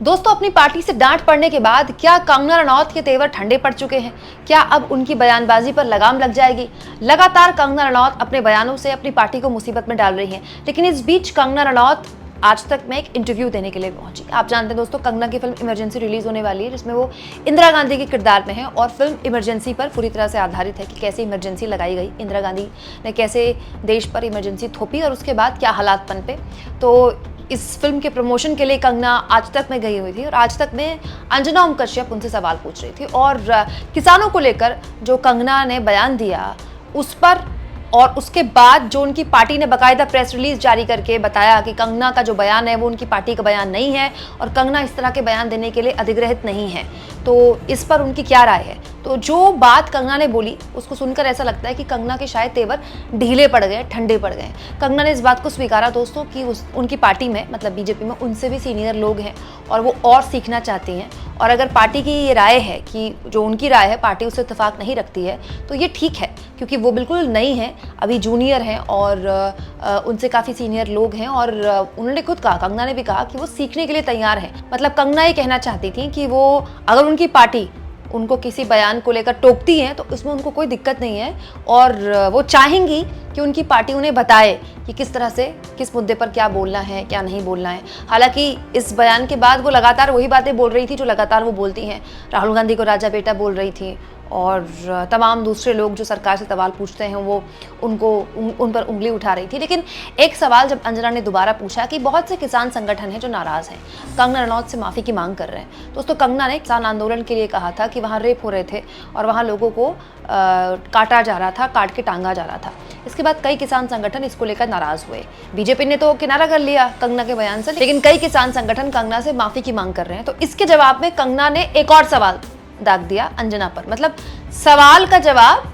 दोस्तों, अपनी पार्टी से डांट पड़ने के बाद क्या कंगना रनौत के तेवर ठंडे पड़ चुके हैं? क्या अब उनकी बयानबाजी पर लगाम लग जाएगी? लगातार कंगना रनौत अपने बयानों से अपनी पार्टी को मुसीबत में डाल रही हैं, लेकिन इस बीच कंगना रनौत आज तक में एक इंटरव्यू देने के लिए पहुंची। आप जानते हैं दोस्तों, कंगना की फिल्म इमरजेंसी रिलीज होने वाली है, जिसमें वो इंदिरा गांधी के किरदार में है और फिल्म इमरजेंसी पर पूरी तरह से आधारित है कि कैसे इमरजेंसी लगाई गई, इंदिरा गांधी ने कैसे देश पर इमरजेंसी थोपी और उसके बाद क्या हालात पनपे। तो इस फिल्म के प्रमोशन के लिए कंगना आज तक में गई हुई थी और आज तक में अंजना ओम कश्यप उनसे सवाल पूछ रही थी और किसानों को लेकर जो कंगना ने बयान दिया उस पर और उसके बाद जो उनकी पार्टी ने बाकायदा प्रेस रिलीज जारी करके बताया कि कंगना का जो बयान है वो उनकी पार्टी का बयान नहीं है और कंगना इस तरह के बयान देने के लिए अधिग्रहित नहीं है। तो इस पर उनकी क्या राय है? तो जो बात कंगना ने बोली उसको सुनकर ऐसा लगता है कि कंगना के शायद तेवर ढीले पड़ गए, ठंडे पड़ गए। कंगना ने इस बात को स्वीकारा दोस्तों कि उनकी पार्टी में, मतलब बीजेपी में, उनसे भी सीनियर लोग हैं और वो और सीखना चाहती हैं। और अगर पार्टी की ये राय है कि जो उनकी राय है पार्टी उससे इत्तेफाक नहीं रखती है तो ये ठीक है, क्योंकि वो बिल्कुल नई हैं, अभी जूनियर हैं और उनसे काफ़ी सीनियर लोग हैं। और उन्होंने खुद कहा, कंगना ने भी कहा कि वो सीखने के लिए तैयार हैं। मतलब कंगना ये कहना चाहती थी कि वो अगर उनकी पार्टी उनको किसी बयान को लेकर टोकती है तो इसमें उनको कोई दिक्कत नहीं है और वो चाहेंगी कि उनकी पार्टी उन्हें बताए कि किस तरह से, किस मुद्दे पर क्या बोलना है, क्या नहीं बोलना है। हालांकि इस बयान के बाद वो लगातार वही बातें बोल रही थी जो लगातार वो बोलती हैं। राहुल गांधी को राजा बेटा बोल रही थी और तमाम दूसरे लोग जो सरकार से सवाल पूछते हैं वो उन पर उंगली उठा रही थी। लेकिन एक सवाल जब अंजना ने दोबारा पूछा कि बहुत से किसान संगठन हैं जो नाराज़ हैं, कंगना रनौत से माफ़ी की मांग कर रहे हैं। दोस्तों, कंगना ने किसान आंदोलन के लिए कहा था कि वहाँ रेप हो रहे थे और वहाँ लोगों को काटा जा रहा था, काट के टांगा जा रहा था। इसके बाद कई किसान संगठन इसको लेकर नाराज़ हुए। बीजेपी ने तो किनारा कर लिया कंगना के बयान से, लेकिन कई किसान संगठन कंगना से माफ़ी की मांग कर रहे हैं। तो इसके जवाब में कंगना ने एक और सवाल दाग दिया अंजना पर। मतलब सवाल का जवाब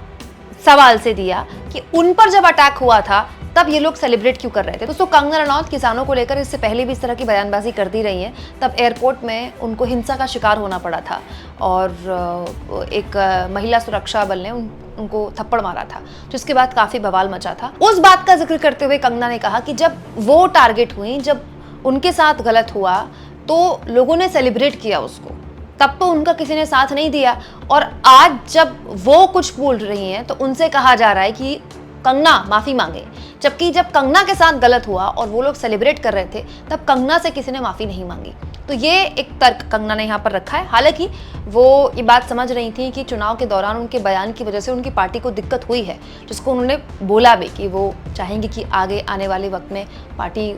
सवाल से दिया कि उन पर जब अटैक हुआ था तब ये लोग सेलिब्रेट क्यों कर रहे थे। दोस्तों, कंगना रनौत किसानों को लेकर इससे पहले भी इस तरह की बयानबाजी करती रही हैं। तब एयरपोर्ट में उनको हिंसा का शिकार होना पड़ा था और एक महिला सुरक्षा बल ने उनको थप्पड़ मारा था, जिसके बाद काफ़ी बवाल मचा था। उस बात का जिक्र करते हुए कंगना ने कहा कि जब वो टारगेट हुई, जब उनके साथ गलत हुआ तो लोगों ने सेलिब्रेट किया उसको, तब तो उनका किसी ने साथ नहीं दिया। और आज जब वो कुछ बोल रही हैं तो उनसे कहा जा रहा है कि कंगना माफ़ी मांगे, जबकि जब कंगना के साथ गलत हुआ और वो लोग सेलिब्रेट कर रहे थे तब कंगना से किसी ने माफ़ी नहीं मांगी। तो ये एक तर्क कंगना ने यहाँ पर रखा है। हालांकि वो ये बात समझ रही थी कि चुनाव के दौरान उनके बयान की वजह से उनकी पार्टी को दिक्कत हुई है, जिसको उन्होंने बोला भी कि वो चाहेंगे कि आगे आने वाले वक्त में पार्टी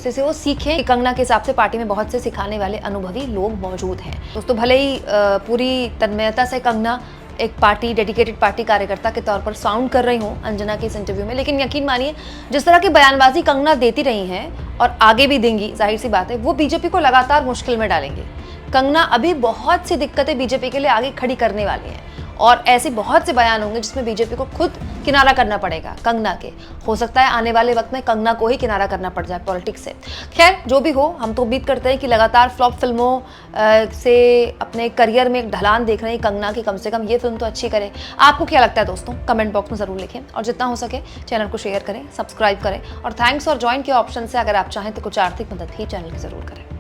से वो सीखें। कंगना के हिसाब से पार्टी में बहुत से सिखाने वाले अनुभवी लोग मौजूद हैं। दोस्तों, भले ही पूरी तन्मयता से कंगना एक डेडिकेटेड पार्टी कार्यकर्ता के तौर पर साउंड कर रही हूँ अंजना के इस इंटरव्यू में, लेकिन यकीन मानिए जिस तरह की बयानबाजी कंगना देती रही हैं और आगे भी देंगी, जाहिर सी बात है वो बीजेपी को लगातार मुश्किल में डालेंगे। कंगना अभी बहुत सी दिक्कतें बीजेपी के लिए आगे खड़ी करने वाली हैं और ऐसे बहुत से बयान होंगे जिसमें बीजेपी को खुद किनारा करना पड़ेगा कंगना के। हो सकता है आने वाले वक्त में कंगना को ही किनारा करना पड़ जाए पॉलिटिक्स से। खैर, जो भी हो, हम तो उम्मीद करते हैं कि लगातार फ्लॉप फिल्मों से अपने करियर में एक ढलान देख रही कंगना की कम से कम ये फिल्म तो अच्छी करे। आपको क्या लगता है दोस्तों? कमेंट बॉक्स में ज़रूर लिखें और जितना हो सके चैनल को शेयर करें, सब्सक्राइब करें और थैंक्स और ज्वाइन के ऑप्शन से अगर आप चाहें तो कुछ आर्थिक मदद ही चैनल की ज़रूर करें।